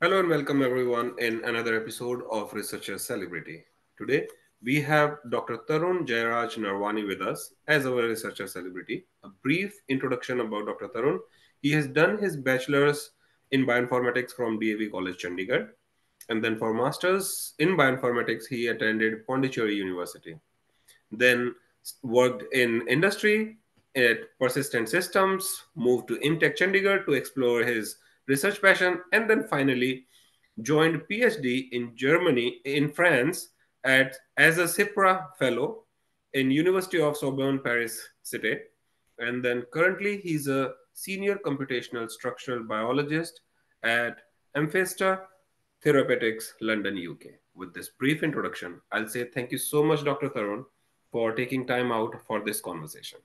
Hello and welcome everyone in another episode of Researcher Celebrity. Today we have Dr. Tarun JaiRaj Narwani with us as our researcher celebrity. A brief introduction about Dr. Tarun. He has done his bachelor's in bioinformatics from DAV College Chandigarh, and then for masters in bioinformatics he attended Pondicherry University. Then worked in industry at Persistent Systems, moved to Imtech Chandigarh to explore his research passion, and then finally joined PhD in Germany, in France, as a CIPRA fellow in University of Sorbonne, Paris Cité. And then currently he's a senior computational structural biologist at Amphista Therapeutics, London, UK. With this brief introduction, I'll say thank you so much, Dr. Tarun, for taking time out for this conversation.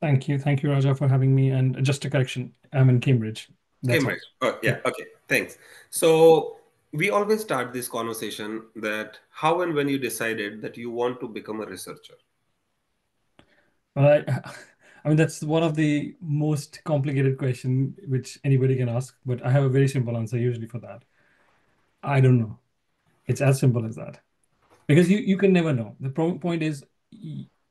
Thank you. Thank you, Raja, for having me. And just a correction, I'm in Cambridge. That's all. Cambridge. Oh, Yeah. yeah. Okay. Thanks. So we always start this conversation that how and when you decided that you want to become a researcher. Well, I mean, that's one of the most complicated question which anybody can ask, but I have a very simple answer usually for that. I don't know. It's as simple as that. Because you can never know. The point is,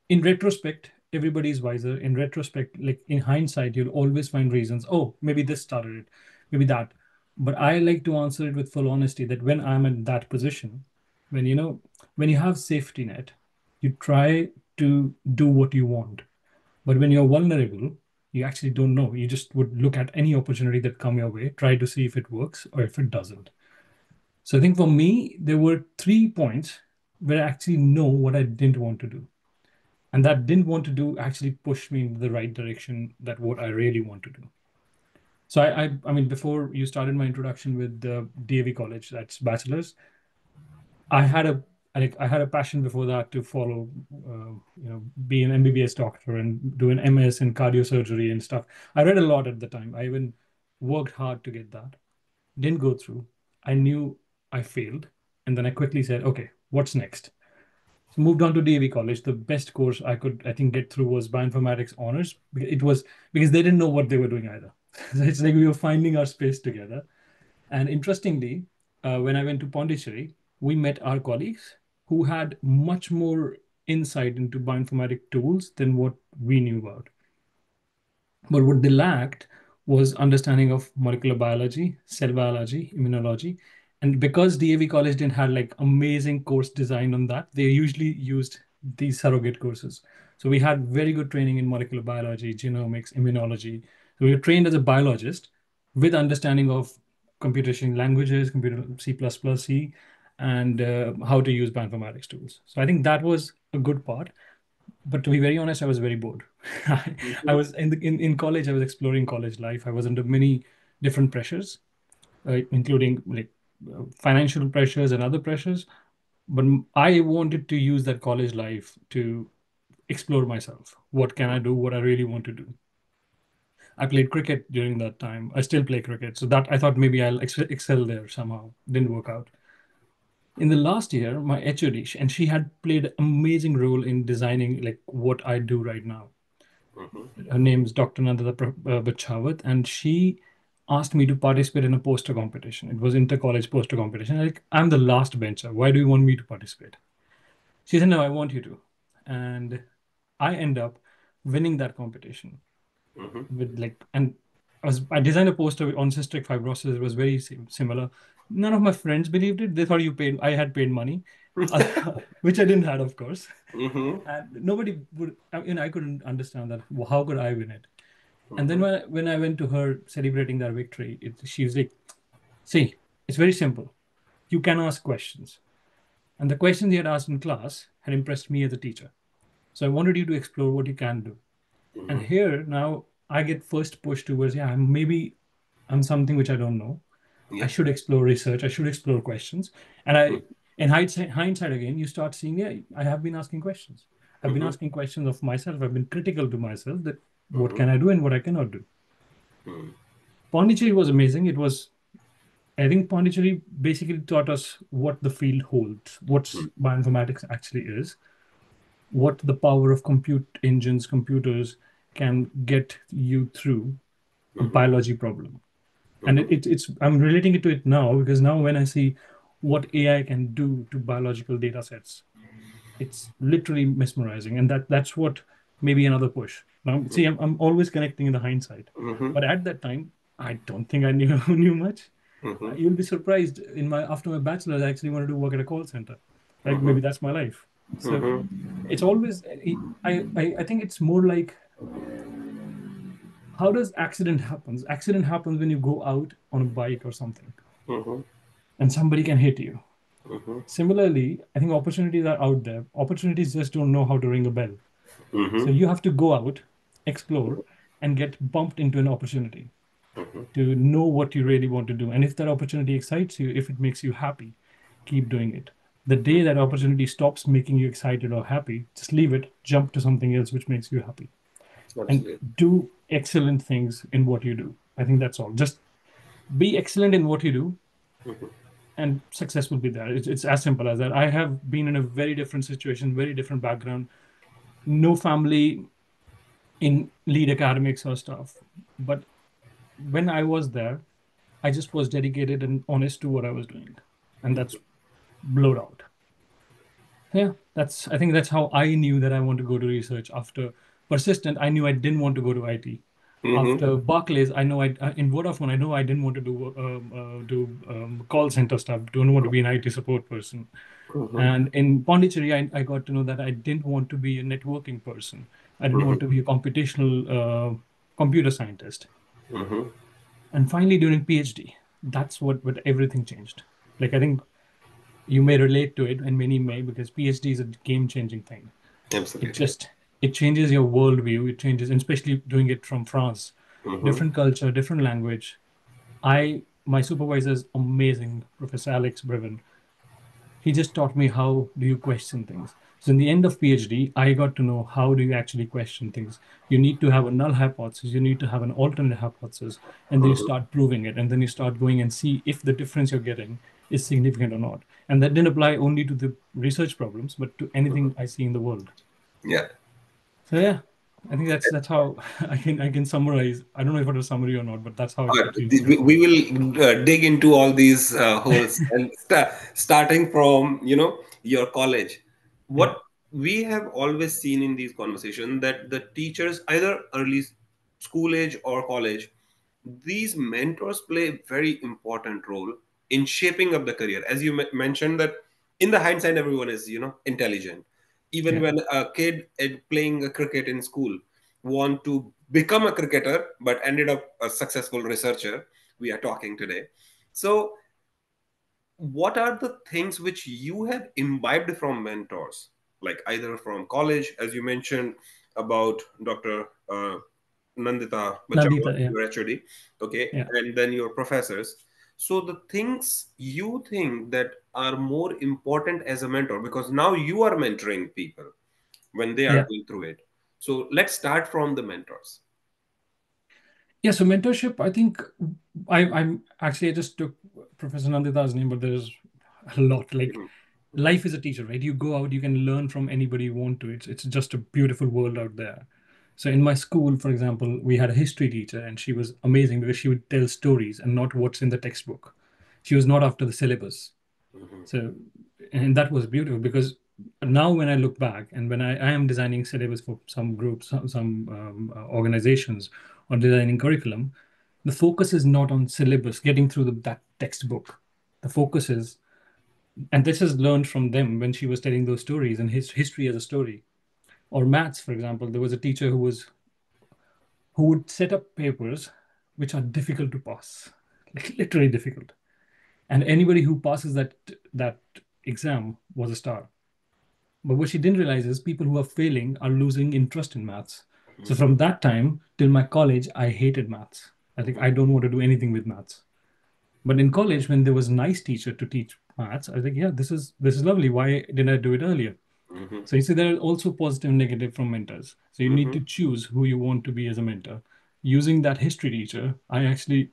in retrospect, everybody's wiser. In retrospect, like in hindsight, you'll always find reasons. Oh, maybe this started it, maybe that. But I like to answer it with full honesty that when I'm in that position, when when you have safety net, you try to do what you want. But when you're vulnerable, you actually don't know. You just would look at any opportunity that come your way, try to see if it works or if it doesn't. So I think for me, there were 3 points where I actually know what I didn't want to do. And that didn't want to do actually pushed me in the right direction that what I really want to do. So I mean, before you started my introduction with the DAV College, that's bachelor's, I had a I had a passion before that to follow, be an MBBS doctor and do an MS in cardiosurgery and stuff. I read a lot at the time. I even worked hard to get that. Didn't go through. I knew I failed. And then I quickly said, okay, what's next? So moved on to DAV College. The best course I could, I think, get through was bioinformatics honors. It was because they didn't know what they were doing either. So it's like we were finding our space together. And interestingly, when I went to Pondicherry, we met our colleagues who had much more insight into bioinformatic tools than what we knew about. But what they lacked was understanding of molecular biology, cell biology, immunology. And because DAV College didn't have like amazing course design on that, they usually used these surrogate courses. So we had very good training in molecular biology, genomics, immunology. So we were trained as a biologist with understanding of computation languages, computer C++, C, and how to use bioinformatics tools. So I think that was a good part. But to be very honest, I was very bored. I Mhm. was in college. I was exploring college life. I was under many different pressures, including like financial pressures and other pressures. But I wanted to use that college life to explore myself. What can I do? What I really want to do. I played cricket during that time. I still play cricket, so that I thought maybe I'll excel there somehow. Didn't work out. In the last year, my HOD, and she had played an amazing role in designing like what I do right now. Mhm. Her name is Dr. Nandita Bachawat, and she asked me to participate in a poster competition. It was inter-college poster competition. Like, I'm the last bencher. Why do you want me to participate? She said, no, I want you to. And I end up winning that competition Mhm. with like, and I designed a poster on cystic fibrosis. It was very similar. None of my friends believed it. They thought I had paid money, which I didn't have, of course. Mhm. And nobody would, I couldn't understand that. Well, how could I win it? And then Mhm. when I went to her celebrating that victory, she was like, see, it's very simple. You can ask questions. And the questions you had asked in class had impressed me as a teacher. So I wanted you to explore what you can do. And Mhm. here now I get first pushed towards, yeah, maybe I'm something which I don't know. I Yeah. should explore research. I should explore questions. And in hindsight again, you start seeing, yeah, I have been asking questions. I've been Mhm. asking questions of myself. I've been critical to myself that what Mhm. can I do and what I cannot do. Mhm. Pondicherry was amazing. I think Pondicherry basically taught us what the field holds, what bioinformatics actually is, what the power of compute engines, computers can get you through a Mhm. biology problem. And Mm-hmm. it's I'm relating it to it now because now when I see what AI can do to biological data sets, it's literally mesmerizing, and that's what maybe another push. Now see, I'm always connecting in the hindsight, Mm-hmm. but at that time I don't think I knew knew much. Mm-hmm. You'll be surprised, in my after my bachelor's I actually wanted to work at a call center. Like Mm-hmm. maybe that's my life. So Mm-hmm. it's always I think it's more like, how does accident happens when you go out on a bike or something Mm-hmm. and somebody can hit you. Mm-hmm. Similarly, I think opportunities are out there. Opportunities just don't know how to ring a bell. So Mm-hmm. you have to go out, explore, and get bumped into an opportunity Mm-hmm. to know what you really want to do. And if that opportunity excites you, if it makes you happy, keep doing it. The day that opportunity stops making you excited or happy, just leave it, jump to something else which makes you happy, and Absolutely. do excellent things in what you do. I think that's all. Just be excellent in what you do, and success will be there. It's as simple as that. I have been in a very different situation, very different background, no family in lead academics or stuff. But when I was there, I just was dedicated and honest to what I was doing. And that's blowed out. Yeah, I think that's how I knew that I want to go to research. After Persistent, I knew I didn't want to go to IT. Mm-hmm. After Barclays, I know in Vodafone, I know I didn't want to do call center stuff. Don't want to be an IT support person. Mm-hmm. And in Pondicherry, I got to know that I didn't want to be a networking person. I didn't want to be a computational computer scientist. Mm-hmm. And finally, during PhD, that's what everything changed. Like I think you may relate to it, and many may, because PhD is a game-changing thing. It Absolutely. just it changes your worldview. It changes, and especially doing it from France, Mm-hmm. different culture, different language. My supervisor is amazing, Professor Alex Brevin. He just taught me how do you question things. So in the end of PhD, I got to know how do you actually question things. You need to have a null hypothesis, you need to have an alternate hypothesis, and then you Mm-hmm. start proving it, and then you start going and see if the difference you're getting is significant or not. And that didn't apply only to the research problems, but to anything I see in the world. Yeah. So yeah, I think that's how I can summarize. I don't know if it was a summary or not, but that's how it used to. We will dig into all these holes and starting from your college. Yeah, What we have always seen in these conversations that the teachers, either early school age or college, these mentors play a very important role in shaping up the career. As you mentioned that in the hindsight, everyone is intelligent. Even yeah, when a kid playing a cricket in school want to become a cricketer but ended up a successful researcher, we are talking today. So what are the things which you have imbibed from mentors, like either from college, as you mentioned about Dr. Nandita Bachawa, Nandita. Yeah, your HOD, okay, yeah, and then your professors. So the things you think that are more important as a mentor, because now you are mentoring people when they are yeah. going through it. So let's start from the mentors. Yeah, so mentorship, I think I'm actually, I just took Professor Nandita's name, but there's a lot. Like Mhm, life is a teacher, right? You go out, you can learn from anybody you want to. It's just a beautiful world out there. So in my school, for example, we had a history teacher, and she was amazing because she would tell stories and not what's in the textbook. She was not after the syllabus. mhm, So, and that was beautiful because now when I look back and when I am designing syllabus for some groups, some organizations, or designing curriculum, the focus is not on syllabus, getting through that textbook. The focus is, and this is learned from them when she was telling those stories and his history as a story. Or maths, for example, there was a teacher who would set up papers which are difficult to pass, like literally difficult. And anybody who passes that exam was a star. But what she didn't realize is people who are failing are losing interest in maths. So mhm, from that time till my college, I hated maths. I think I don't want to do anything with maths. But in college, when there was a nice teacher to teach maths, I think, yeah, this is lovely. Why didn't I do it earlier? mhm, So you see, there are also positive and negative from mentors. So you need mhm, to choose who you want to be as a mentor. Using that history teacher, I actually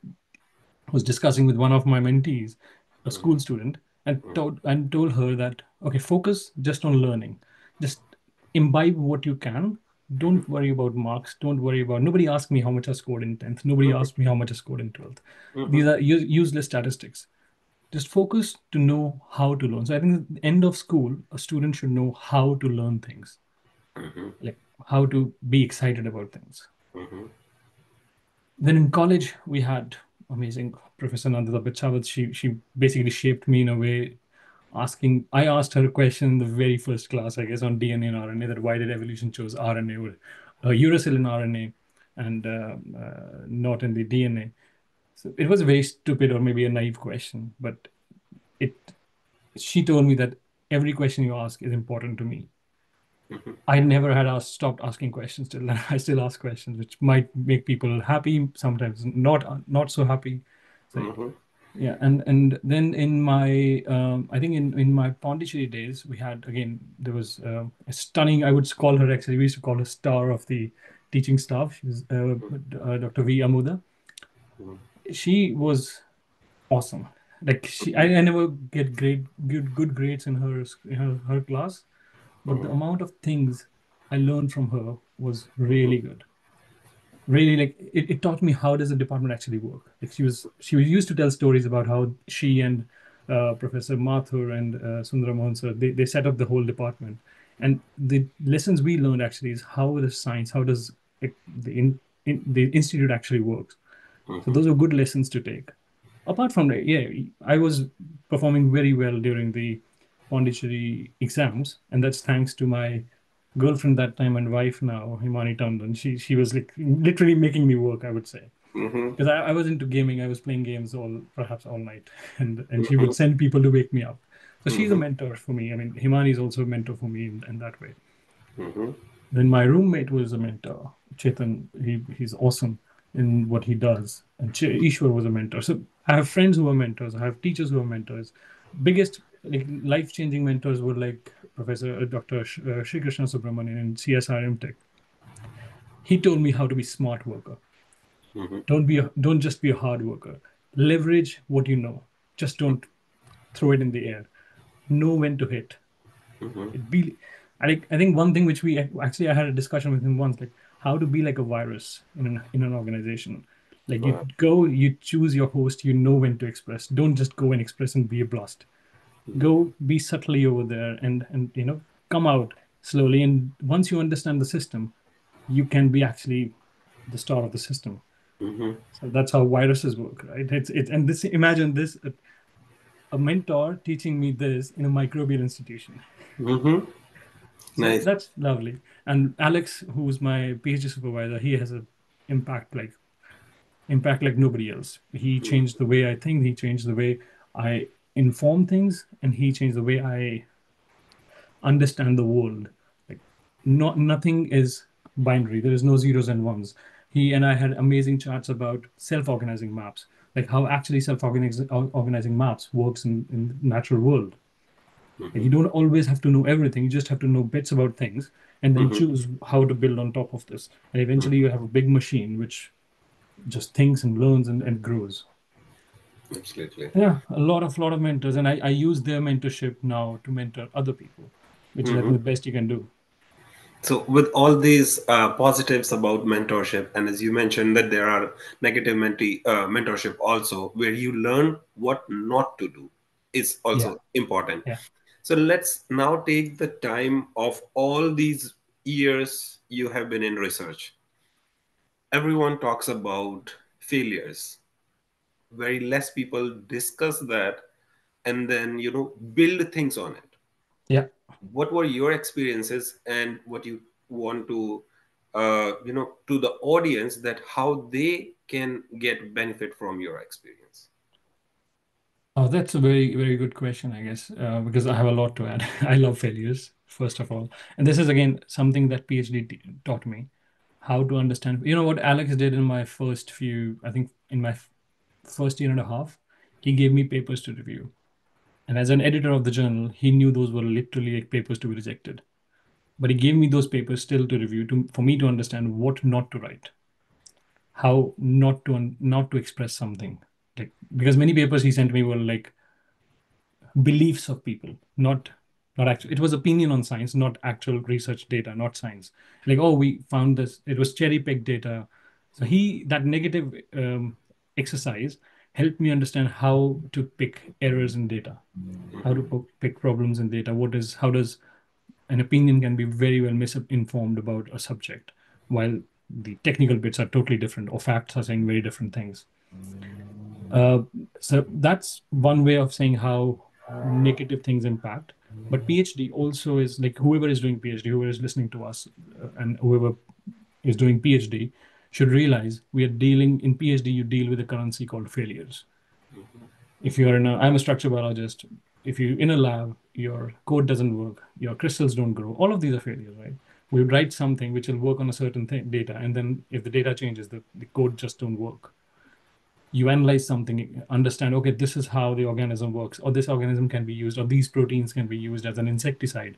was discussing with one of my mentees, a mhm, school student, and told her that okay, focus just on learning, just imbibe what you can, Don't worry about marks. Don't worry about. Nobody asked me how much I scored in 10th. Nobody Mhm. asked me how much I scored in 12th. These Mhm. are useless statistics. Just focus to know how to learn. So I think at the end of school, a student should know how to learn things, Mhm. like how to be excited about things. Mhm. Then in college, we had amazing Professor Nandita Pichawat. She basically shaped me in a way. I asked her a question in the very first class, I guess, on DNA and RNA, that why did evolution choose RNA or uracil in RNA and not in the DNA. So it was a very stupid or maybe a naive question, but it she told me that every question you ask is important to me. Mhm. I never had stopped asking questions till then. I still ask questions, which might make people happy, sometimes not so happy. So Mhm. yeah, and then in my I think in my Pondicherry days, we had again there was a stunning. I would call her actually. We used to call her star of the teaching staff. She was Dr. V. Amuda. Mhm. She was awesome. Like I never get good grades in her class, but the Mhm. amount of things I learned from her was Mhm. really good. Really, like it taught me how does a department actually work. Like she was used to tell stories about how she and Professor Mathur and Sundara Mohan sir, they set up the whole department. And the lessons we learned actually is how does science, how does the institute actually works. So Mhm. those are good lessons to take. Apart from that, yeah, I was performing very well during the Pondicherry exams, and that's thanks to my girlfriend that time and wife now, Himani Tandon. She was like literally making me work, I would say. Mhm. Because I was into gaming, I was playing games perhaps all night, and she would Mhm. send people to wake me up. So she's a Mhm. mentor for me. I mean, Himani is also a mentor for me in that way. Mhm. Then my roommate was a mentor. Chetan, he's awesome in what he does. And Ishwar was a mentor. So I have friends who are mentors. I have teachers who are mentors. Biggest like life-changing mentors were like Professor Dr. Shri Krishna Subramanian in CSR MTech. He told me how to be smart worker. Mhm. Don't just be a hard worker. Leverage what you know. Just don't throw it in the air. Know when to hit. Mhm. It be I think one thing which we actually I had a discussion with him once, like how to be like a virus in an organization. Like you Wow. go, you choose your host, you know when to express. Don't just go and express and be a blast. Go be subtly over there and come out slowly. And once you understand the system, you can be actually the star of the system. Mhm. So that's how viruses work, right? It's and this imagine this a mentor teaching me this in a microbial institution. Mhm. So Nice. that's lovely. And Alex, who's my PhD supervisor, he has a impact like impact like nobody else. He changed the way I think, he changed the way I inform things, and he changed the way I understand the world. Like not nothing is binary. There is no zeros and ones. He and I had amazing chats about self-organizing maps, like how actually self-organizing maps works in the natural world. Like Mhm. you don't always have to know everything. You just have to know bits about things and then Mhm. choose how to build on top of this. And eventually Mhm. you have a big machine which just thinks and learns and grows. Absolutely. Yeah, a lot of mentors. And I use their mentorship now to mentor other people, which is I think Mhm. the best you can do. So, with all these positives about mentorship, and as you mentioned that there are negative mentorship also, where you learn what not to do, is Yeah, also important. yeah, So, let's now take the time of all these years you have been in research. Everyone talks about failures. Very less people discuss that and then, build things on it. yeah. What were your experiences and what you want to to the audience, that how they can get benefit from your experience? Oh, that's a very good question, I guess, because I have a lot to add. I love failures, first of all. And this is, again, something that PhD taught me how to understand. You know what Alex did in my first few, I think in my first year and a half, he gave me papers to review. And as an editor of the journal, he knew those were literally like papers to be rejected. But he gave me those papers still to review for me to understand what not to write, how not to express something. Like because many papers he sent me were like beliefs of people, not. not actual. It was opinion on science, not actual research data, not science. Like, oh, we found this. It was cherry picked data. So that negative exercise helped me understand how to pick errors in data, how to pick problems in data. How does an opinion can be very well misinformed about a subject, while the technical bits are totally different, or facts are saying very different things. Uh, so that's one way of saying how negative things impact. But PhD also is like whoever is doing PhD, whoever is listening to us, and whoever is doing PhD should realize we are dealing in PhD, you deal with a currency called failures. If you're I'm a structural biologist. If you're in a lab, your code doesn't work, your crystals don't grow. All of these are failures, right? We write something which will work on a certain thing, data, and then if the data changes, the code just don't work. You analyze something, understand, okay, this is how the organism works, or this organism can be used, or these proteins can be used as an insecticide.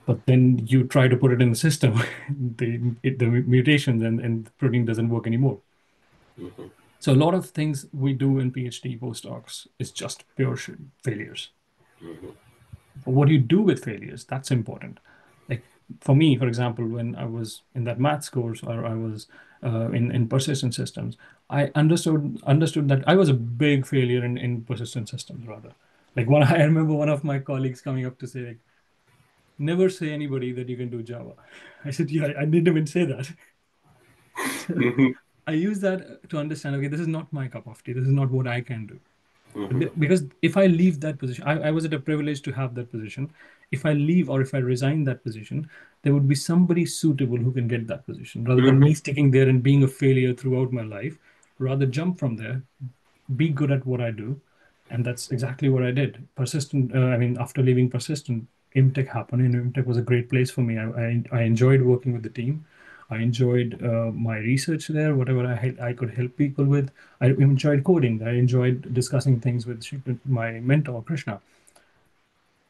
But then you try to put it in the system, the mutations and the protein doesn't work anymore. So a lot of things we do in PhD postdocs is just pure failures. But what do you do with failures? That's important. Like for me, for example, when I was in that maths course, or I was in persistent systems, I understood that I was a big failure in persistent systems rather. Like one, I remember one of my colleagues coming up to say, like, never say anybody that you can do Java. I said, yeah, I didn't even say that. So Mhm. I use that to understand, okay, this is not my cup of tea. This is not what I can do. Mhm. Because if I leave that position, I was at a privilege to have that position. If I leave or if I resign that position, there would be somebody suitable who can get that position rather than Mhm. me sticking there and being a failure throughout my life. Rather jump from there, be good at what I do. And that's exactly what I did. Persistent, I mean, after leaving Persistent, Imtech happened, and Imtech was a great place for me. I enjoyed working with the team. I enjoyed my research there, whatever I could help people with. I enjoyed coding. I enjoyed discussing things with my mentor, Krishna.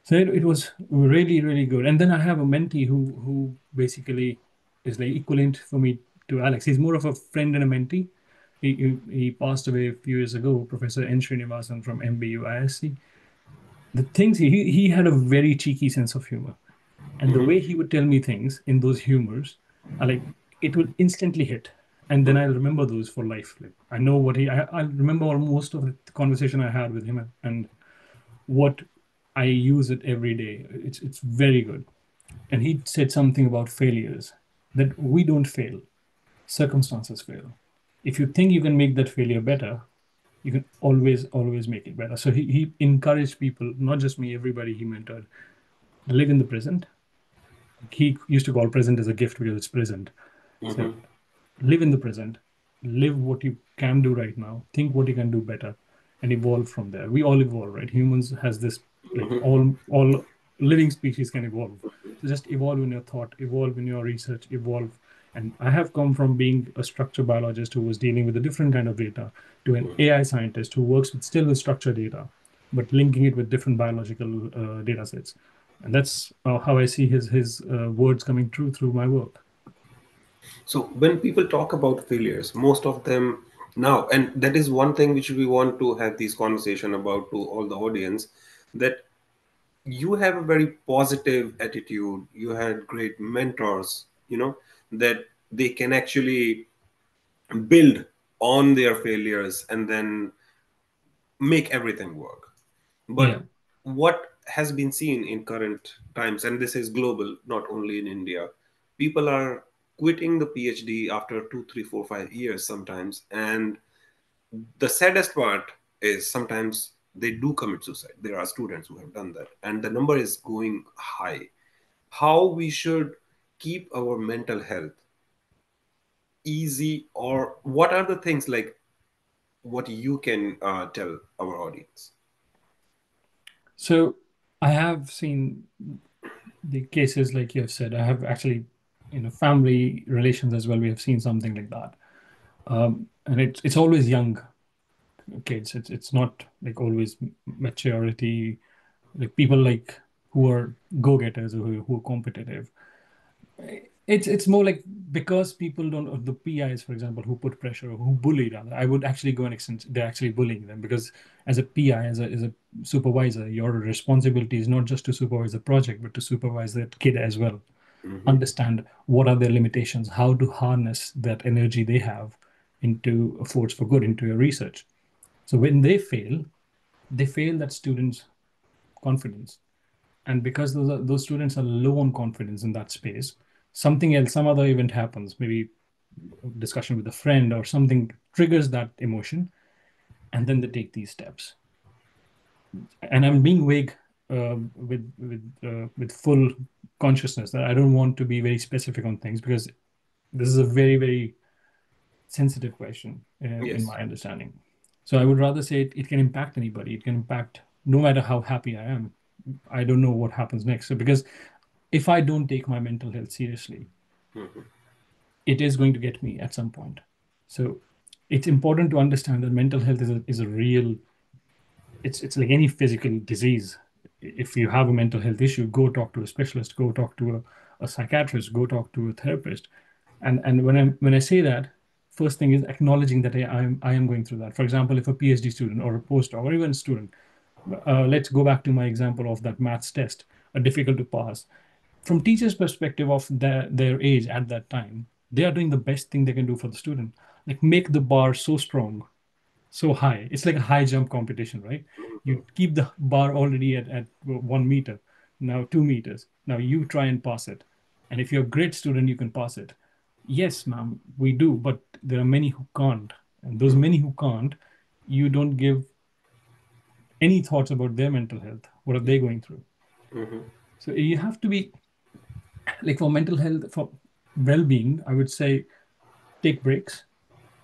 So it was really, really good. And then I have a mentee who basically is like equivalent for me to Alex. He's more of a friend and a mentee. He passed away a few years ago, Professor N. Srinivasan from MBU ISC. The things he had a very cheeky sense of humor. And the Mhm. way he would tell me things in those humors, I like it will instantly hit. And then I'll remember those for life. Like I know I remember almost of the conversation I had with him and what I use it every day. It's very good. And he said something about failures, that we don't fail, circumstances fail. If you think you can make that failure better, you can always make it better. So he encouraged people, not just me, everybody he mentored, live in the present. He used to call present as a gift because it's present. So Mhm. live in the present, live what you can do right now, think what you can do better, and evolve from there. We all evolve, right? Humans has this, like Mhm. all living species can evolve. So just evolve in your thought, evolve in your research, evolve. And I have come from being a structural biologist who was dealing with a different kind of data to an AI scientist who works with still with structured data, but linking it with different biological data sets. And that's how I see his words coming true through my work. So when people talk about failures, most of them now, and that is one thing which we want to have this conversation about to all the audience, that you have a very positive attitude. You had great mentors, that they can actually build on their failures and then make everything work. Yeah. But what has been seen in current times, and this is global, not only in India, people are quitting the PhD after 2, 3, 4, 5 years sometimes. And the saddest part is sometimes they do commit suicide. There are students who have done that, and the number is going high. How we should keep our mental health easy, or what are the things like what you can tell our audience? So I have seen the cases like you have said. I have actually, family relations as well. We have seen something like that, and it's always young kids. It's not like always maturity, like people like who are go-getters or who are competitive. It's more like because people don't, or the PIs, for example, who put pressure or who bully rather, I would actually go and extent they're actually bullying them because as a PI, as a supervisor, your responsibility is not just to supervise the project, but to supervise that kid as well. Mm-hmm. Understand what are their limitations, how to harness that energy they have into a force for good, into your research. So when they fail that student's confidence. And because those students are low on confidence in that space, something else, some other event happens, maybe discussion with a friend or something triggers that emotion, and then they take these steps. And I'm being vague with full consciousness that I don't want to be very specific on things because this is a very, very sensitive question in Yes. my understanding. So I would rather say it can impact anybody. It can impact no matter how happy I am. I don't know what happens next. So because if I don't take my mental health seriously, Mm-hmm. it is going to get me at some point. So it's important to understand that mental health is a real, it's like any physical disease. If you have a mental health issue, go talk to a specialist, go talk to a psychiatrist, go talk to a therapist. And when I say that, first thing is acknowledging that I am going through that. For example, if a PhD student or a postdoc or even a student, let's go back to my example of that maths test, a difficult to pass. From teachers' perspective of their age at that time, they are doing the best thing they can do for the student. Like make the bar so strong, so high. It's like a high jump competition, right? Mm-hmm. You keep the bar already at 1 meter, now 2 meters. Now you try and pass it. And if you're a great student, you can pass it. Yes, ma'am, we do, but there are many who can't. And those many who can't, you don't give any thoughts about their mental health. What are they going through? Mm-hmm. So you have to be like for mental health, for well-being, I would say take breaks,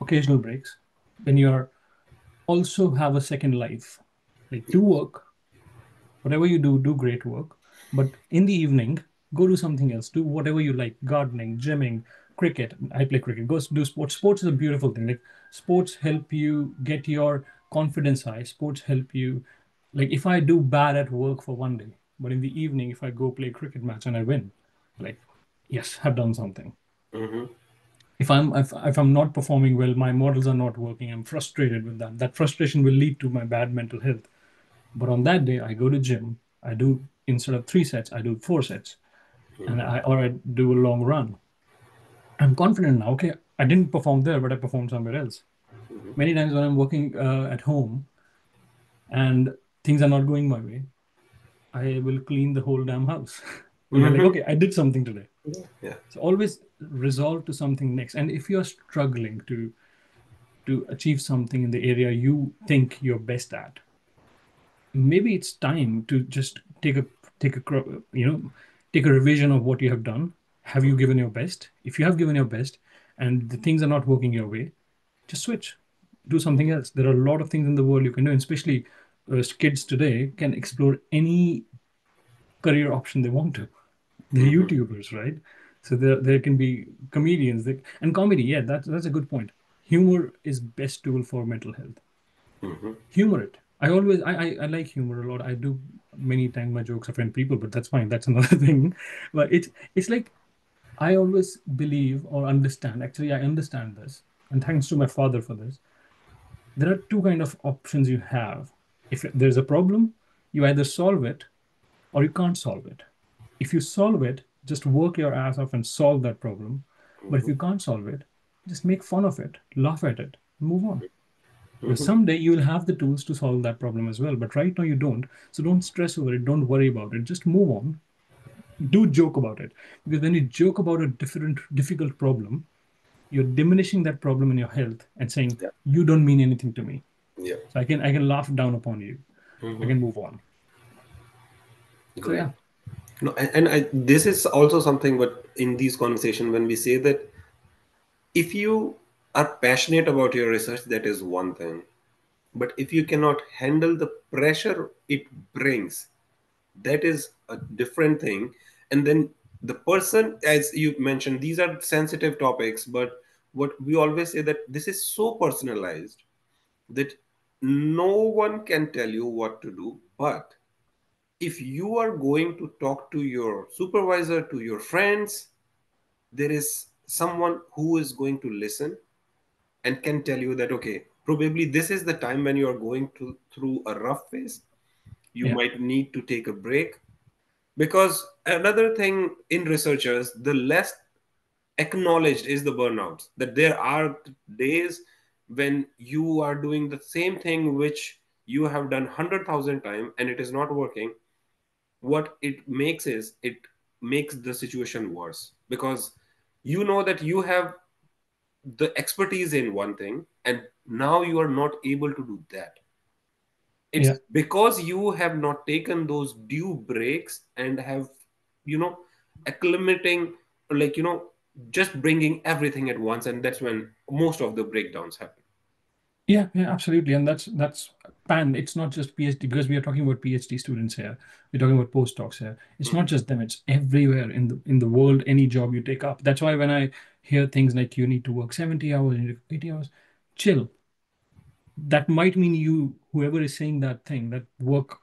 occasional breaks. When you're also have a second life, like do work, whatever you do, do great work. But in the evening, go do something else. Do whatever you like, gardening, gymming, cricket. I play cricket. Go do sports. Sports is a beautiful thing. Like sports help you get your confidence high. Sports help you. Like if I do bad at work for one day, but in the evening, if I go play a cricket match and I win, like, yes, I've done something. Mm-hmm. If I'm not performing well, my models are not working, I'm frustrated with that. That frustration will lead to my bad mental health. But on that day, I go to gym. I do instead of 3 sets, I do 4 sets, and I do a long run. I'm confident now. Okay, I didn't perform there, but I performed somewhere else. Many times when I'm working at home and things are not going my way, I will clean the whole damn house because I'm like, Mm-hmm. okay, I did something today. Yeah. So always resolve to something next. And if you're struggling to achieve something in the area you think you're best at, maybe it's time to just take a revision of what you have done. Have you given your best? If you have given your best and the things are not working your way, just switch, do something else. There are a lot of things in the world you can do, and especially kids today can explore any career option they want to. They're Mm-hmm. YouTubers, right? So there can be comedians and comedy. Yeah, that's a good point. Humor is best tool for mental health. Mm-hmm. Humor it. I like humor a lot. I do many times my jokes offend people, but that's fine. That's another thing. But it's like I always believe or understand. Actually, I understand this, and thanks to my father for this. There are two kind of options you have. If there's a problem, you either solve it or you can't solve it. If you solve it, just work your ass off and solve that problem. But if Mm-hmm. you can't solve it, just make fun of it, laugh at it, and move on. Because Mm-hmm. someday you will have the tools to solve that problem as well. But right now you don't. So don't stress over it. Don't worry about it. Just move on. Do joke about it. Because when you joke about a difficult problem, you're diminishing that problem in your health and saying, Yeah. you don't mean anything to me. Yeah. So I can laugh down upon you. I Mm-hmm. can move on. So Great. yeah. No, this is also something, but in these conversations, when we say that if you are passionate about your research, that is one thing. But if you cannot handle the pressure it brings, that is a different thing. And then the person, as you mentioned, these are sensitive topics, but what we always say that this is so personalized that no one can tell you what to do. But if you are going to talk to your supervisor, to your friends, there is someone who is going to listen and can tell you that, okay, probably this is the time when you are going through a rough phase. You Yeah. might need to take a break. Because another thing in researchers, the less acknowledged is the burnouts, that there are days when you are doing the same thing which you have done 100,000 times and it is not working. What it makes is it makes the situation worse, because you know that you have the expertise in one thing and now you are not able to do that. It's Yeah. because you have not taken those due breaks and have, you know, acclimating, like, just bringing everything at once, and that's when most of the breakdowns happen. Yeah, yeah, absolutely. And that's pan. It's not just PhD, because we are talking about PhD students here. We're talking about postdocs here. It's not Mhm, just them, it's everywhere in the world, any job you take up. That's why when I hear things like you need to work 70 hours, you need to 80 hours, chill. That might mean you, whoever is saying that thing, that work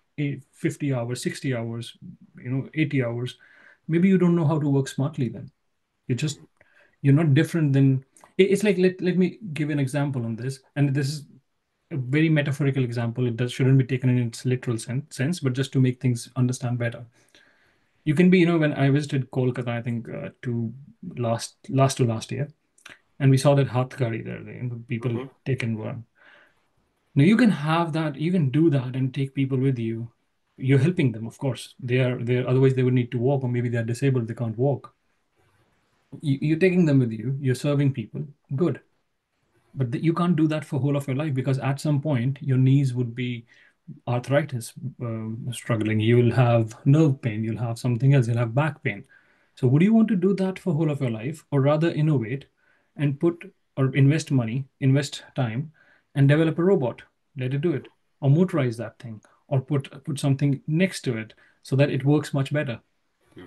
50 hours, 60 hours, 80 hours, maybe you don't know how to work smartly then. You're just you're not different than it's like let me give an example on this, and this is a very metaphorical example. It shouldn't be taken in its literal sense, but just to make things understand better. You can be, when I visited Kolkata, I think to last year, and we saw that Hathkari there, the people mhm, take and run. Now you can have that, you can do that and take people with you. You're helping them, of course. They are otherwise they would need to walk, or maybe they're disabled, they can't walk. You're taking them with you, you're serving people, good. But you can't do that for whole of your life, because at some point your knees would be arthritis, struggling. You will have nerve pain. You'll have something else. You'll have back pain. So would you want to do that for whole of your life, or rather innovate and put or invest money, invest time, and develop a robot? Let it do it, or motorize that thing, or put something next to it so that it works much better.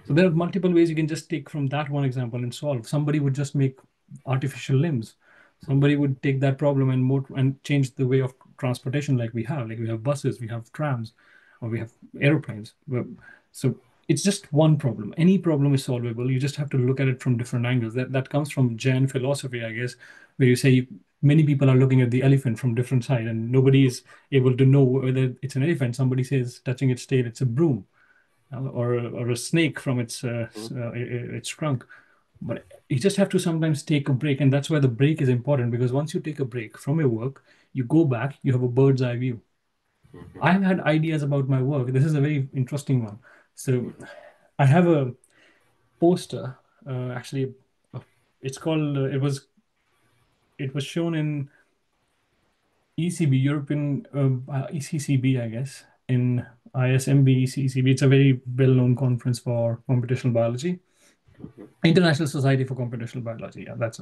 So mhm, there are multiple ways you can just take from that one example and solve. Somebody would just make artificial limbs. mhm, Somebody would take that problem and change the way of transportation, like we have. Like we have buses, we have trams, or we have airplanes. So it's just one problem. Any problem is solvable. You just have to look at it from different angles. That comes from Jain philosophy, I guess, where you say many people are looking at the elephant from different side, and nobody is able to know whether it's an elephant. Somebody says touching its tail, it's a broom, or a snake from mhm, its trunk. But you just have to sometimes take a break, and that's why the break is important, because once you take a break from your work, you go back, you have a bird's eye view. mhm, I have had ideas about my work. This is a very interesting one. So mhm, I have a poster, actually. uh, it's called it was shown in ECB, European ECCB, I guess, in ISMB ECCB. It's a very well-known conference for computational biology. mhm, International Society for Computational Biology. Yeah, that's.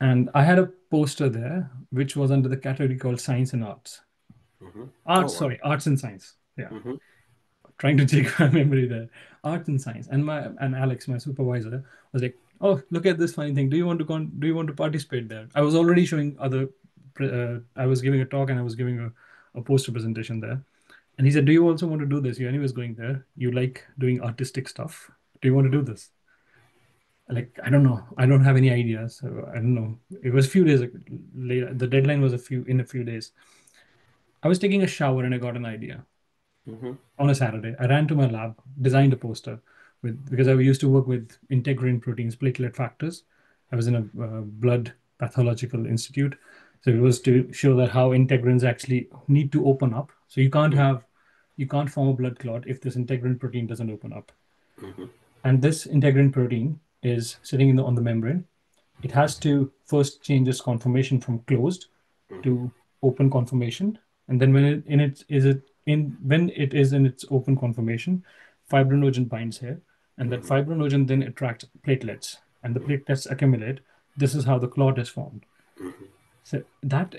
And I had a poster there which was under the category called Science and Arts. mhm. Oh Arts, wow. sorry, Arts and Science. Yeah, Mhm, trying to take my memory there. Arts and Science. And Alex, my supervisor, was like, "Oh, look at this funny thing. Do you want to participate there?" I was already showing other. I was giving a talk and I was giving a poster presentation there. And he said, "Do you also want to do this? You anyways going there. You like doing artistic stuff. Do you want to do this?" Like, I don't know, I don't have any ideas, so I don't know. It was a few days later. The deadline was a few days. I was taking a shower and I got an idea mhm, on a Saturday. I ran to my lab, designed a poster with, because I used to work with integrin proteins, platelet factors. I was in a blood pathological institute, so it was to show that how integrins actually need to open up. So you can't form a blood clot if this integrin protein doesn't open up. mhm, And this integrin protein is sitting on the membrane. It has to first change its conformation from closed mhm, to open conformation, and then when it is in its open conformation, fibrinogen binds here, and that mhm, fibrinogen then attracts platelets, and the platelets accumulate. This is how the clot is formed. mhm, So that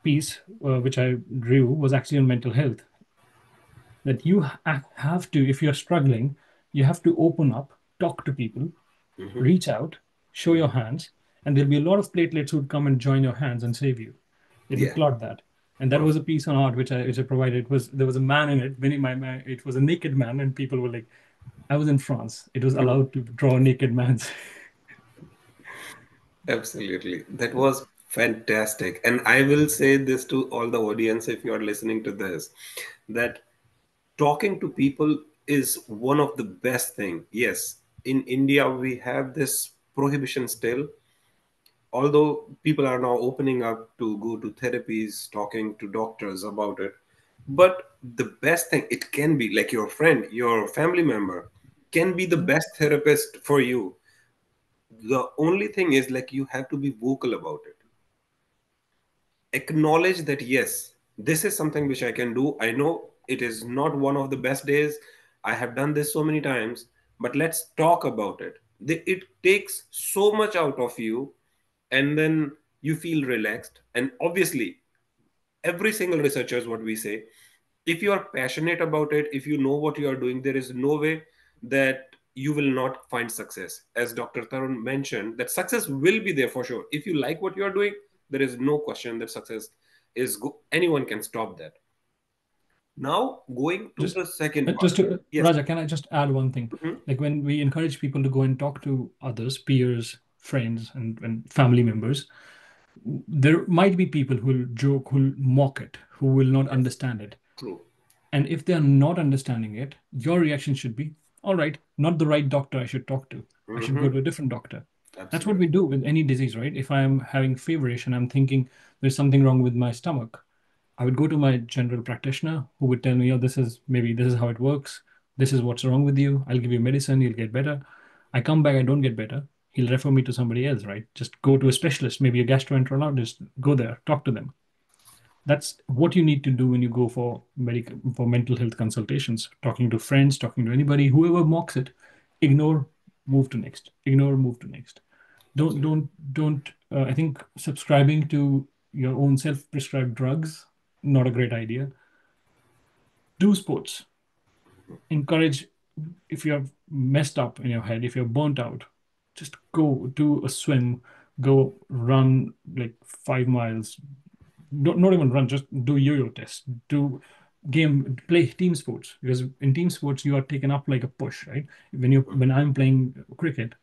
piece, which I drew, was actually on mental health. That you have to, if you're struggling, you have to open up, talk to people, mhm, reach out, show your mhm. hands, and there'll be a lot of platelets who'd come and join your hands and save you. It'll Yeah. clot that. And that was a Perfect. piece on art which I provided. There was a man in it. It was a naked man, and people were like, I was in France. It was Mhm. allowed to draw naked mans. Absolutely. That was fantastic. And I will say this to all the audience if you are listening to this, that talking to people is one of the best thing. Yes, in India we have this prohibition still, although people are now opening up to go to therapies, talking to doctors about it. But the best thing, it can be like your friend, your family member can be the Yeah. best therapist for you. The only thing is like you have to be vocal about it, acknowledge that yes, this is something which I can do. I know it is not one of the best days, I have done this so many times, but let's talk about it. It takes so much out of you, and then you feel relaxed. And obviously every single researcher is what we say, if you are passionate about it, if you know what you are doing, there is no way that you will not find success. As Dr. Tarun mentioned, that success will be there for sure. If you like what you are doing, there is no question that success anyone can stop that. Now going to Just the second just part. to Yes. Raja, can I just add one thing? Mhm. Like when we encourage people to go and talk to others, peers, friends, and family members, there might be people who will joke, who will mock it, who will not Yes, understand it. true. And if they are not understanding it, your reaction should be, all right, not the right doctor I should talk to. I should go Hmm. to a different doctor. That's what we Absolutely. do with any disease, right? If I am having feverish and I'm thinking there's something wrong with my stomach, I would go to my general practitioner who would tell me, oh, this is how it works. This is what's wrong with you. I'll give you medicine, you'll get better. I come back, I don't get better. He'll refer me to somebody else, right? Just go to a specialist, maybe a gastroenterologist, go there, talk to them. That's what you need to do when you go for mental health consultations, talking to friends, talking to anybody, whoever mocks it, ignore, move to next, ignore, move to next. don't Absolutely. don't don't I think subscribing to your own self-prescribed drugs, not a great idea. Do sports. Encourage, if you're messed up in your head, if you're burnt out, just go do a swim, go run like 5 miles. Not even run, just do yo-yo tests, do play team sports, because in team sports you are taken up like a push, right? When I'm playing cricket,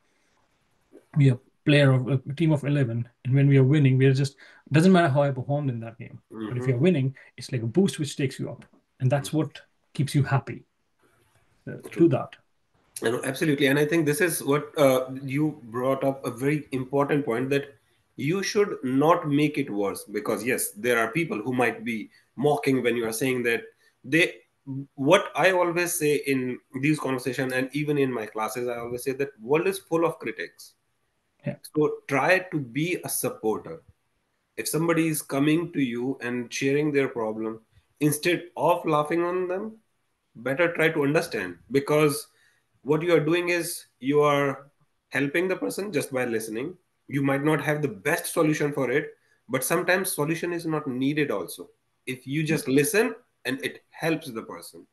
we are player of a team of 11, and when we are winning, we are just, doesn't matter how I performed in that game, but if Hmm. you're winning, it's like a boost which takes you up, and that's what keeps you happy. Do True. that. Absolutely. And I think this is what you brought up a very important point, that you should not make it worse. Because, yes, there are people who might be mocking when you are saying that they, what I always say in these conversations and even in my classes, I always say that world is full of critics. Yeah. So try to be a supporter. If somebody is coming to you and sharing their problem, instead of laughing on them, better try to understand. Because what you are doing is you are helping the person just by listening. You might not have the best solution for it, but sometimes solution is not needed also. If you Yeah. just listen and it helps the person.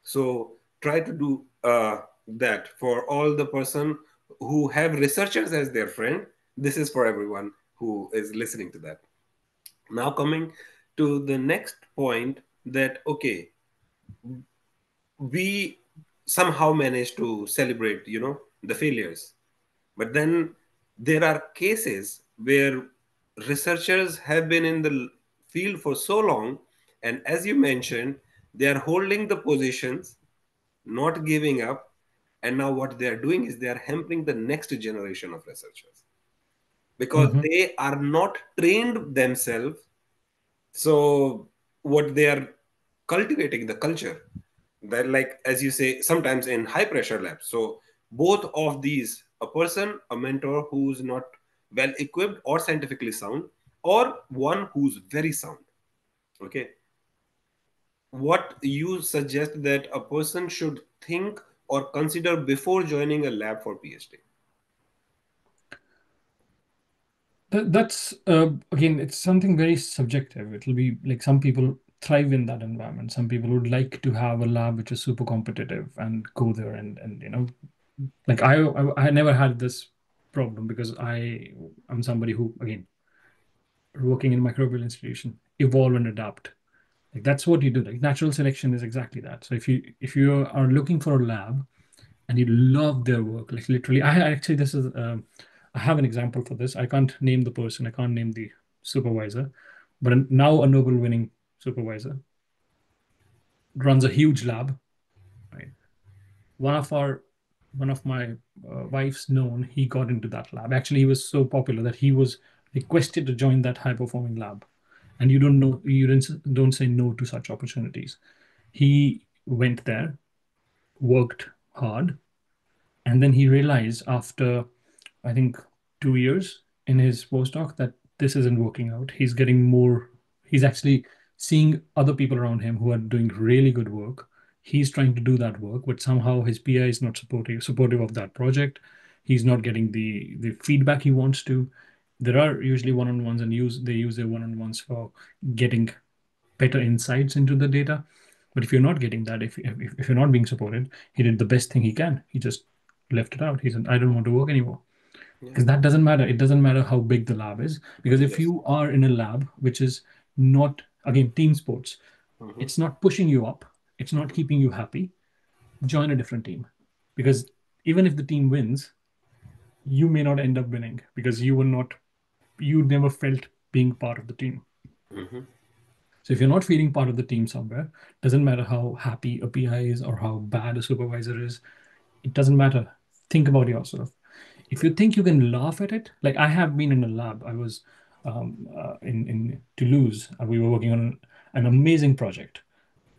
So try to do that for all the person who have researchers as their friend. This is for everyone who is listening to that. Now coming to the next point, that okay, we somehow manage to celebrate, the failures, but then there are cases where researchers have been in the field for so long, and as you mentioned, they are holding the positions, not giving up, and now what they are doing is they are hampering the next generation of researchers because Mhm. they are not trained themselves. So what they are cultivating the culture, that, like as you say, sometimes in high pressure labs. So both of these, a person, a mentor who's not well equipped or scientifically sound, or one who's very sound. Okay, what you suggest that a person should think or consider before joining a lab for PhD? That's again, it's something very subjective. It'll be like some people thrive in that environment. Some people would like to have a lab which is super competitive and go there and like I never had this problem because I'm somebody who, again, working in microbial institution, evolve and adapt. Like that's what you do. Like natural selection is exactly that. So if you are looking for a lab and you love their work, like literally, I actually, this is I have an example for this. I can't name the person, I can't name the supervisor, but now a Nobel winning supervisor runs a huge lab, right? One of our one of my wife's known, he got into that lab. Actually, he was so popular that he was requested to join that high performing lab. And you don't know, you don't say no to such opportunities. He went there, worked hard, and then he realized after, I think, 2 years in his postdoc that this isn't working out. He's getting more, he's actually seeing other people around him who are doing really good work. He's trying to do that work, but somehow his PI is not supportive of that project. He's not getting the feedback he wants to. There are usually one-on-ones, and they use their one-on-ones for getting better insights into the data. But if you're not getting that, if you're not being supported, he did the best thing he can. He just left it out. He said, I don't want to work anymore. Yeah. Because that doesn't matter. It doesn't matter how big the lab is. Because if Yes. you are in a lab which is not, again, team sports, Mm-hmm. it's not pushing you up, it's not keeping you happy, join a different team. Because even if the team wins, you may not end up winning because you never felt being part of the team. Mm-hmm. So if you're not feeling part of the team somewhere, doesn't matter how happy a PI is or how bad a supervisor is, it doesn't matter. Think about yourself. If you think you can laugh at it, like I have been in a lab. I was in Toulouse. We were working on an amazing project,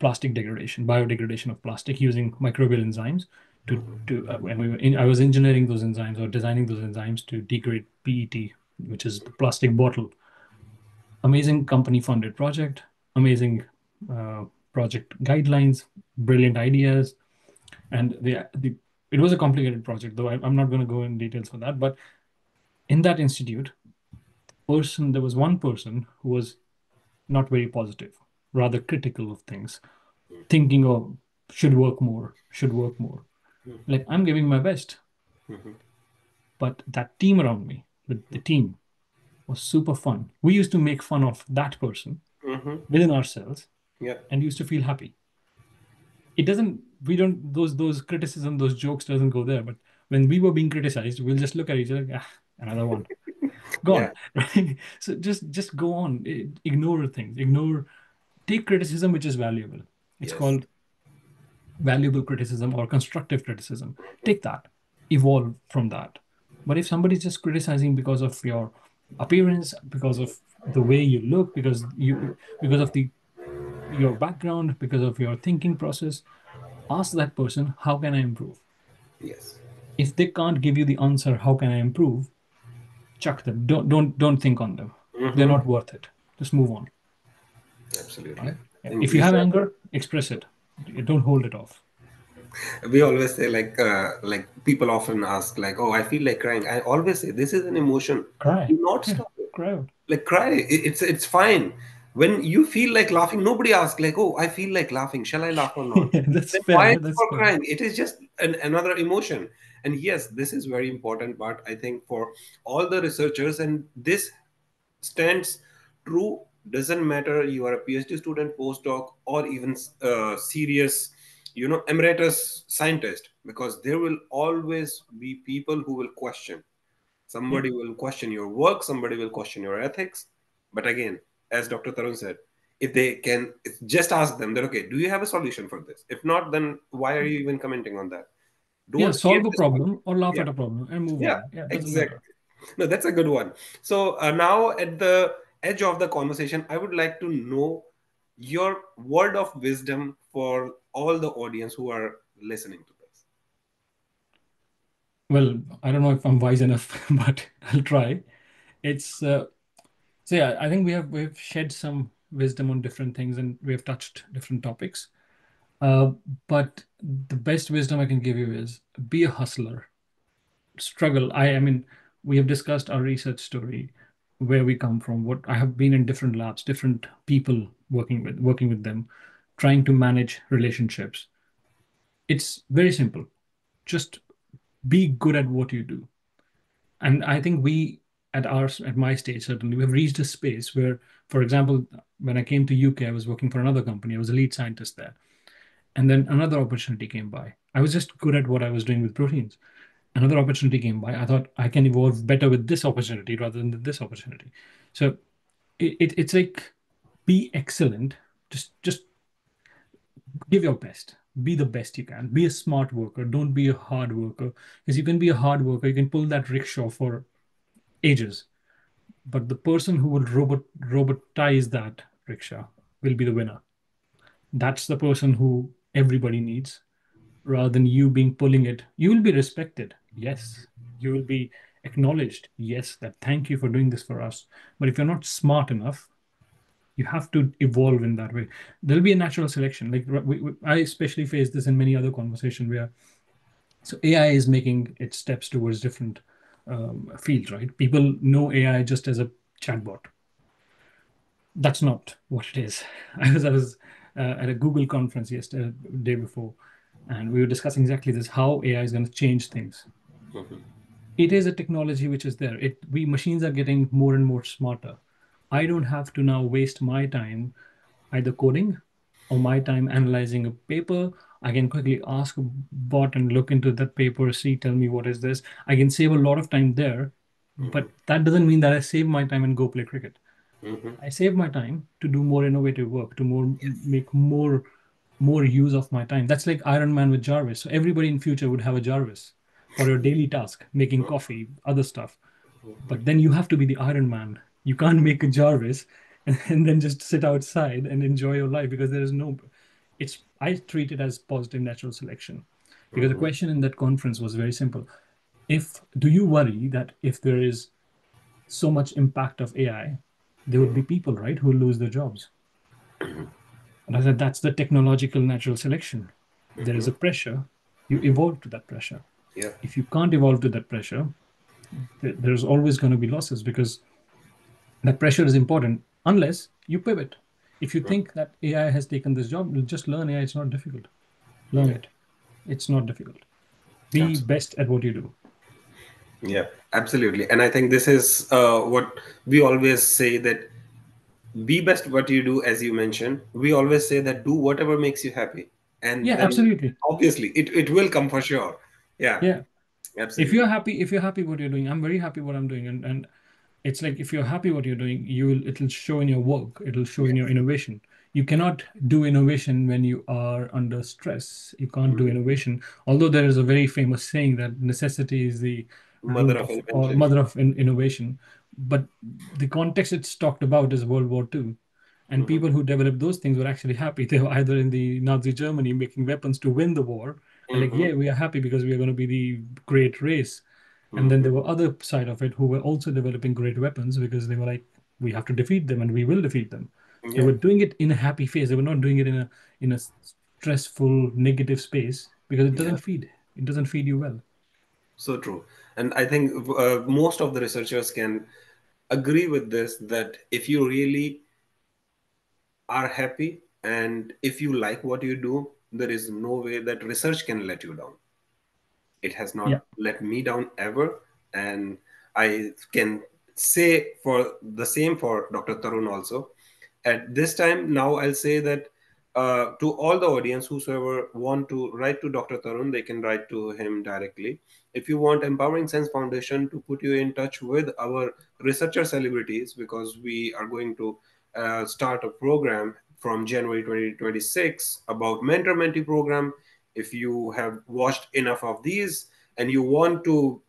plastic degradation, biodegradation of plastic using microbial enzymes and I was engineering those enzymes or designing those enzymes to degrade PET, which is the plastic bottle. Amazing company funded project, amazing uh, project guidelines, brilliant ideas, and it was a complicated project. Though I'm not going to go in details for that, but in that institute, there was one person who was not very positive, rather critical of things, thinking of should work more. Like I'm giving my best, Mm-hmm. but that team around me, the team was super fun. We used to make fun of that person Mm-hmm. within ourselves Yeah. and used to feel happy. It doesn't, we don't, those criticism, those jokes doesn't go there. But when we were being criticized, we'll just look at each other, ah, another one, Yeah. gone. Right? So just go on, ignore things, take criticism which is valuable. It's Yes. called valuable criticism or constructive criticism. Take that, evolve from that. But if somebody's just criticizing because of your appearance, because of the way you look, because of the your background, because of your thinking process, ask that person, how can I improve? Yes. If they can't give you the answer, how can I improve? Chuck them. Don't think on them. They're Mm-hmm. not worth it. Just move on. Absolutely. Right? Yeah. And If you you have said, anger, express it. Don't hold it off. we always say like people often ask like, oh, I feel like crying. I always say this is an emotion. Cry. Do not Yeah. stop it. Cry out. Like cry. It's fine. When you feel like laughing, nobody asks like, oh, I feel like laughing. Shall I laugh or not? That's Then why fair. is That's for fair. crying? It is just another emotion. And yes, this is very important part, I think, for all the researchers, and this stands true. Doesn't matter you are a PhD student, postdoc, or even serious, emeritus scientist, because there will always be people who will question. Yeah. Somebody will question your work, somebody will question your ethics. But again, as Dr. Tarun said, if they can just ask them that, okay, do you have a solution for this? If not, then why are you even commenting on that? Yeah. Don't create Solve a this problem or conflict. laugh Yeah. at a problem and move Yeah, on. Yeah. It doesn't matter. exactly. No, that's a good one. So now at the edge of the conversation, I would like to know your word of wisdom for all the audience who are listening to this. Well, I don't know if I'm wise enough, but I'll try. It's so yeah, I think we've shed some wisdom on different things and we have touched different topics. Uh, but the best wisdom I can give you is be a hustler. Struggle. I mean, we have discussed our research story, where we come from, what I have been in different labs, different people working with them, trying to manage relationships. It's very simple. Just be good at what you do. And I think we at my stage certainly we have reached a space where, for example, when I came to UK, I was working for another company. I was a lead scientist there. And then another opportunity came by. I was just good at what I was doing with proteins. Another opportunity came by. I thought I can evolve better with this opportunity rather than this opportunity. So it's like be excellent. Just give your best. Be the best you can. Be a smart worker. Don't be a hard worker. Because you can be a hard worker, you can pull that rickshaw for ages. But the person who will robotize that rickshaw will be the winner. That's the person who everybody needs, rather than you being pulling it. You will be respected, yes. You will be acknowledged, yes, that thank you for doing this for us. But if you're not smart enough, you have to evolve in that way. There'll be a natural selection. Like I especially face this in many other conversations where so AI is making its steps towards different fields, right? People know AI just as a chatbot. That's not what it is. I was at a Google conference yesterday, day before, and we were discussing exactly this: how AI is going to change things. It is a technology which is there. We machines are getting more and more smarter. I don't have to now waste my time either coding or my time analyzing a paper. I can quickly ask a bot and look into that paper, see, tell me what is this. I can save a lot of time there, but that doesn't mean that I save my time and go play cricket. Hmm. I save my time to do more innovative work, to make more use of my time. That's like Iron Man with Jarvis. So everybody in future would have a Jarvis for your daily task, making coffee, other stuff. But then you have to be the Iron Man. You can't make a Jarvis and then just sit outside and enjoy your life, because there is no. It's I treat it as positive natural selection, because the question in that conference was very simple. If do you worry that if there is so much impact of AI, there would be people, right, who will lose their jobs? And I said, that's the technological natural selection. There is a pressure, you evolve to that pressure. Yeah. If you can't evolve to that pressure, there's always going to be losses, because that pressure is important unless you pivot. If you think that AI has taken this job, just learn AI. It's not difficult. Learn Yeah. it. It's not difficult. Be Absolutely. best at what you do. Yeah, absolutely. And I think this is what we always say, that be best what you do. As you mentioned, we always say that do whatever makes you happy, and Yeah, then absolutely. obviously it will come for sure. Yeah, Yeah. absolutely. If you're happy what you're doing, I'm very happy what I'm doing, and it's like if you're happy what you're doing, it'll show in your work, it'll show in your Yes. innovation. You cannot do innovation when you are under stress. You can't do Mhm. innovation. Although there is a very famous saying that necessity is the Mother root of of or invention. mother of innovation, but the context it's talked about is World War II. And Hmm. people who developed those things were actually happy. They were either in the Nazi Germany making weapons to win the war, and like, Hmm. yeah, we are happy because we are going to be the great race. And then Hmm. there were other side of it who were also developing great weapons, because they were like, we have to defeat them and we will defeat them. They Yeah, were doing it in a happy phase. They were not doing it in a stressful, negative space, because yeah, it doesn't feed you well. so true. And I think most of the researchers can agree with this, that if you really are happy and if you like what you do, there is no way that research can let you down. It has Yeah. not let me down ever. And I can say for the same for Dr. Tarun also. At this time, now I'll say that to all the audience, whosoever want to write to Dr. Tarun, they can write to him directly. If you want Empowering Sense Foundation to put you in touch with our researcher celebrities, because we are going to start a program from January 2026 about mentor-mentee program. If you have watched enough of these and you want to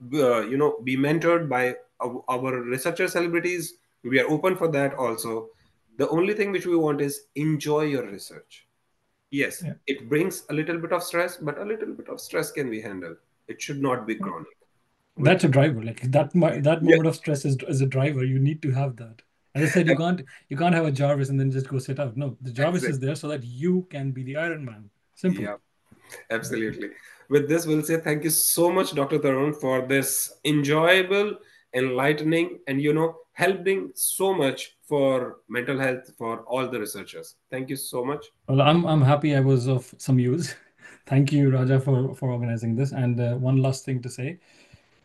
be mentored by our researcher celebrities, we are open for that also. The only thing which we want is enjoy your research. Yes, Yeah. it brings a little bit of stress, but a little bit of stress can be handled. It should not be chronic. That's With a driver. Like that Yeah, moment of stress is a driver. You need to have that. As I said, you can't have a Jarvis and then just go sit out. No, the Jarvis is exactly. there so that you can be the Iron Man. Simple. Yeah. Absolutely. With this, we'll say thank you so much, Dr. Tarun, for this enjoyable, enlightening, and helping so much for mental health for all the researchers. Thank you so much. Well, I'm happy I was of some use. Thank you, Raja, for organizing this. And one last thing to say: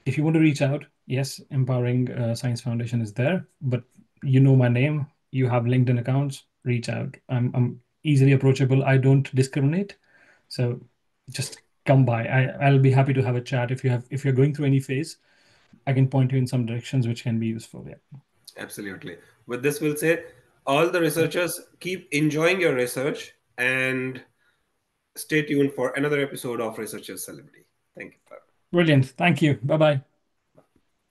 if you want to reach out, yes, Empowering Science Foundation is there. But you know my name. You have LinkedIn accounts. Reach out. I'm easily approachable. I don't discriminate. So just come by. I'll be happy to have a chat if you're going through any phase. I can point you in some directions which can be useful. Yeah. Absolutely. With this, we'll say all the researchers keep enjoying your research and stay tuned for another episode of Researchers Celebrity. Thank you. Brilliant. Thank you. Bye bye.